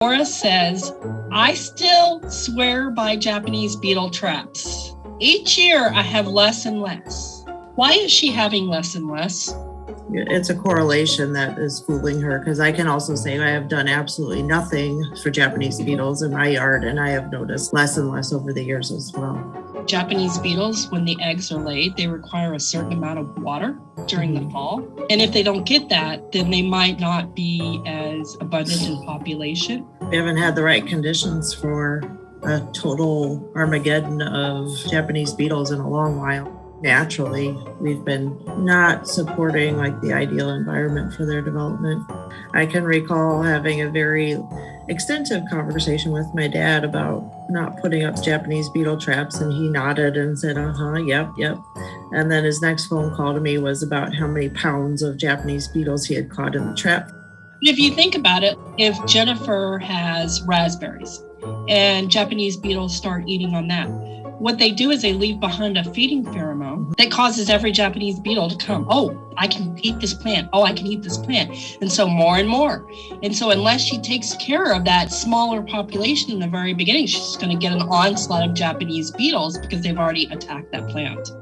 Laura says, I still swear by Japanese beetle traps. Each year I have less and less. Why is she having less and less? It's a correlation that is fooling her, because I can also say I have done absolutely nothing for Japanese beetles in my yard, and I have noticed less and less over the years as well. Japanese beetles, when the eggs are laid, they require a certain amount of water during the fall. And if they don't get that, then they might not be as abundant in population. We haven't had the right conditions for a total Armageddon of Japanese beetles in a long while. Naturally, we've been not supporting the ideal environment for their development. I can recall having a very extensive conversation with my dad about not putting up Japanese beetle traps, and he nodded and said, yep. And then his next phone call to me was about how many pounds of Japanese beetles he had caught in the trap. If you think about it, if Jennifer has raspberries and Japanese beetles start eating on that, what they do is they leave behind a feeding pheromone that causes every Japanese beetle to come. Oh, I can eat this plant. Oh, I can eat this plant. And so more and more. And so unless she takes care of that smaller population in the very beginning, she's going to get an onslaught of Japanese beetles because they've already attacked that plant.